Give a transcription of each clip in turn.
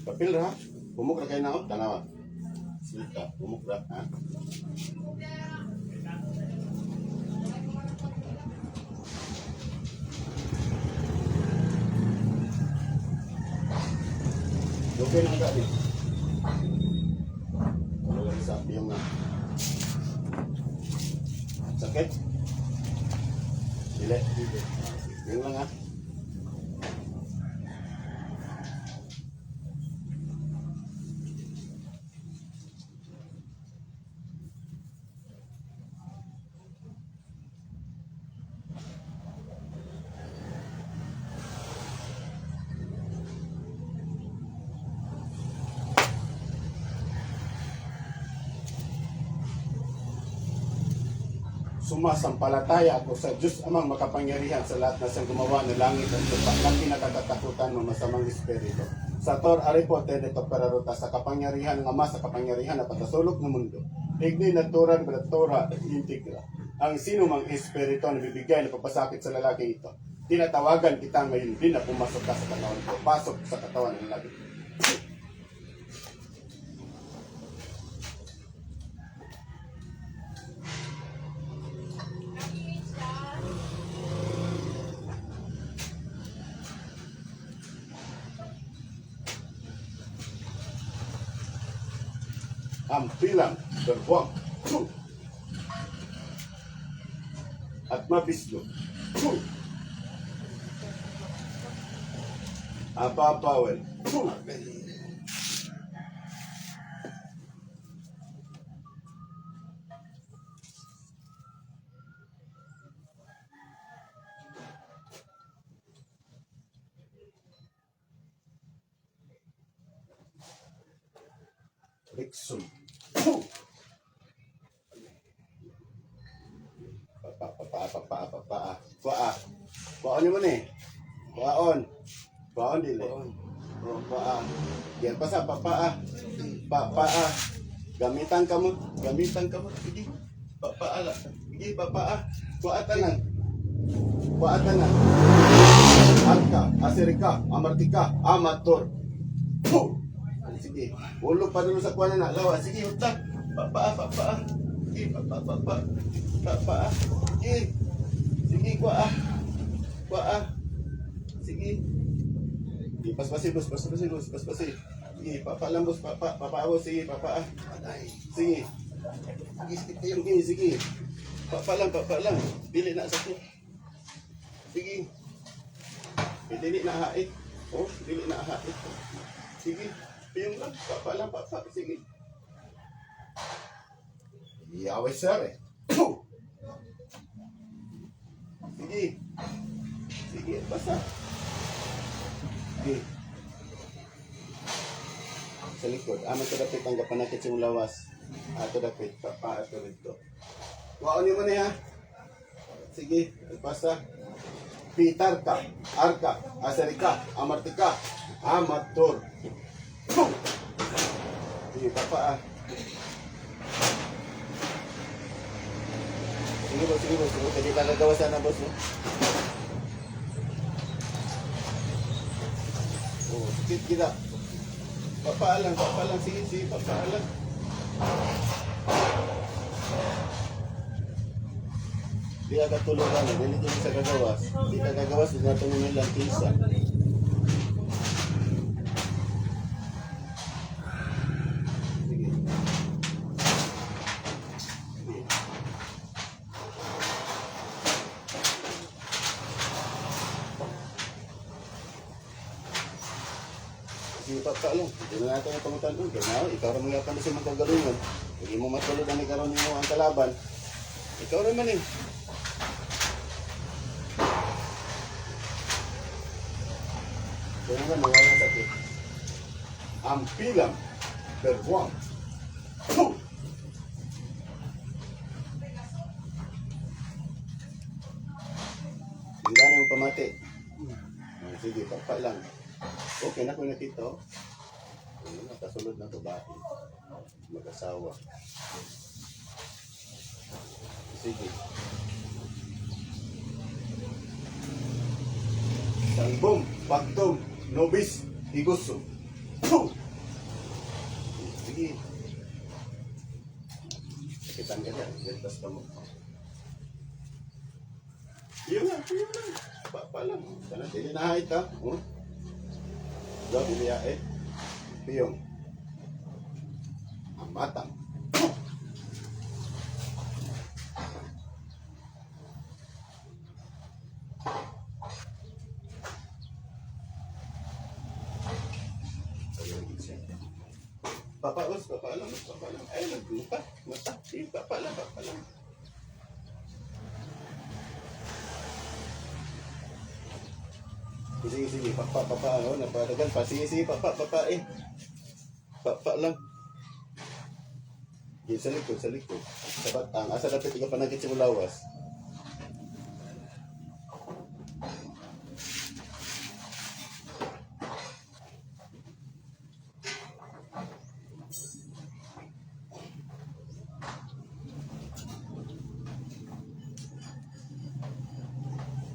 Papil ha? Bumuk na kayo na ako? Tanawa. Silka, bumuk na ha? Okay na agad eh. Ano lang sa yung sakit? Dili? Yung lang ha? Sumasampalataya ako sa Diyos Amang makapangyarihan sa lahat na siyang gumawa ng langit at lupa ng pinakatatakutan ng masamang espiritu. Sa Tor Aripote de Toperaruta sa kapangyarihan ng Ama sa kapangyarihan na patasulok ng mundo. Igni naturan bratora integra. Ang sino mang espiritu na bibigay ng papasakit sa lalaki ito. Tinatawagan kita ngayon din na pumasok ka sa katawan ko. Pasok sa katawan ng lalaki. Ampilang, berbuang, at mabislo. Apapawel. Rixum. Baon niyo mo ni. Baon dili. Yan pa sa papa. Gamitan ka mo. Sige. Papa. Sige papa. Kuatan na. Alka, asirika, amartika, amator. Sige. Ulo pa dulu sa kuwan na lawa. Sige, utak. Papa. Sige, papa. Sige, kuwa. Sige. Paspasi. Sige, papa lang bos, papa ako, sige, papa. Sige. Sige. Papa lang. Dili na sakit. Sige. Dili na hait. Dili na hait. Sige. Piyong lang, papa lang. Sige. Yawe sir. Sige, basta. Sige. Sa likod. Ito dapit ang kapanakit yung lawas. Ito dapit. Ito rito. Waon niyo mo na ha. Sige, basta. Pitarka, arka, asarika, amartika, amator. Sige, papa. Sige bos. Jadi ka nagawa sana bos. Sikit kita. Papa lang. Sige, papa lang. Di ka tulungan, dili ko sa gagawas. Di ka gagawas, di na tunungin lang kisa. Sige, papa lang. Hindi na natin ang pangutan doon. Kaya ikaw rin mga panusin mong kagalingon. Hindi mo matulog ang ikaroon mo ang kalaban. Ikaw rin man eh. Kaya naman, nawala ang sakit. Ampilang, berbuang. Hindi na yung pamati. Sige, papa lang. Okay na kung nakita. Nakasulod na babae. Mag-asawa. Sige. Salbong, Pagtom, Nobis, Iguso. Sige. Sakitan ka dyan. Gantas ka mo. Yun lang. Papa lang. Sana tayo nahait ha. Gabi niya eh. Piyong. Ang matang. Papa lang. Ay, naglupa. Mata. Sige, papa lang. Sige, papa, ano, napadagan pa. Sige, papa, eh. Papa lang. Sige, sa likod. Sa batang. Asa dapat ikaw panagit sa mulawas.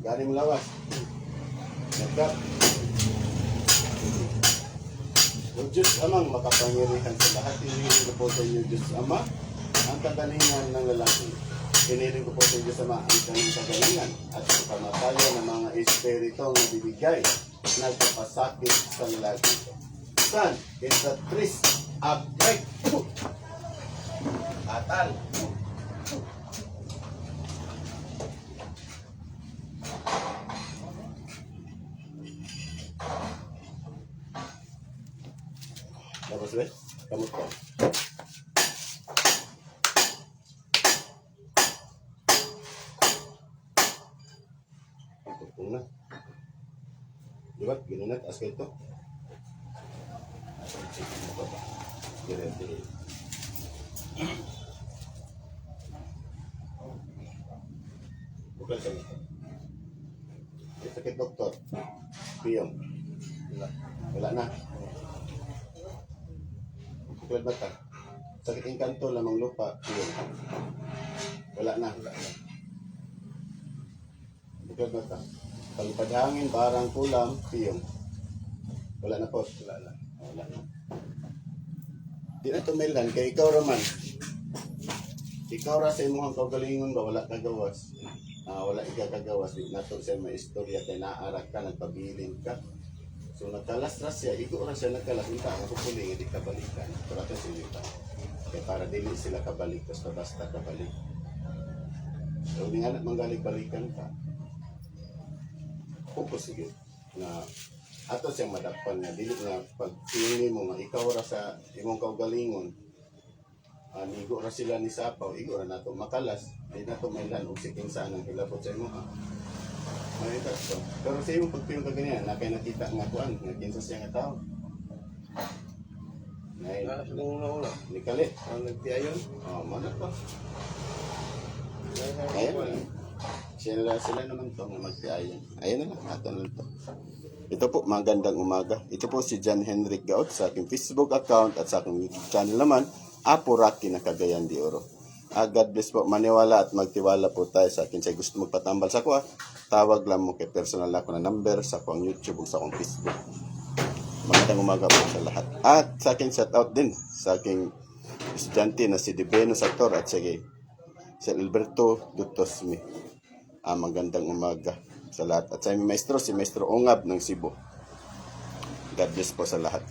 Gani mo lawas. Nagkat. O Diyos Amang makapangyarihan sa lahat. Inihiling ko po sa inyo, Diyos Ama, ang kagalingan ng lalaki. Inihiling ko po sa Diyos Ama ang kanyang kagalingan at ang kamatayan ng mga espiritong nabibigay nagpapasakit sa lalaki. Son, is the priest of breakthrough. Atal. Tapos ba? Kamot ka. Tupong na. Diba? Ginunat. As kayo ito. Girete. Bukal ka na. Sakit doktor. Piyong. Wala na. Bukal ba ka? Sakit yung kanto lamang lupa. Piyong. Wala na. Bukal ba ka? Palipad hangin, barang kulam, piyong. Wala na po. Wala na. Di na tumilan, kay ikaw raman. Ikaw ra sa imuhang kaugalingon ba, wala kagawas. Wala ikagagawas, di na to sa may istorya, kay naarak ka, nagpabilin ka. So nagkalas-ras siya, ikaw ra siya nagkalas, ika, ako puling, hindi kabalikan. Pero ito silita. Kaya para dili sila kabalik, basta kabalik. So hindi nga manggalig-balikan ka. Focus sige na ato siyang madakpan nga dili nga pag tingin mo nga ikaw ra sa imong kaugalingon nigo ra sila ni sapaw igo ra nato makalas di nato mailan og siking saan ang hilabot sa imo may to pero sa imong pagpilong ka ganyan na kay nakita nga kuan nga kinsa siya nga tao nay una ni kalit ang nagtiayon man pa ayun sila naman to na magtiayon. Ayun na lang, ato na to. Ito po, magandang umaga. Ito po si John Henrik Gaot sa aking Facebook account at sa aking YouTube channel naman, Apo Rocky na Cagayan de Oro. God bless po, maniwala at magtiwala po tayo sa akin. Sa gusto magpatambal sa kuha, tawag lang mo kay personal ako na number sa akong YouTube o sa akong Facebook. Magandang umaga po sa lahat. At sa aking shoutout din sa aking estudyante na si Debeno Sator at sige, si Alberto Dutosmi. Magandang umaga sa lahat. At sa aming maestro, si Maestro Ongab ng Cebu. God bless po sa lahat.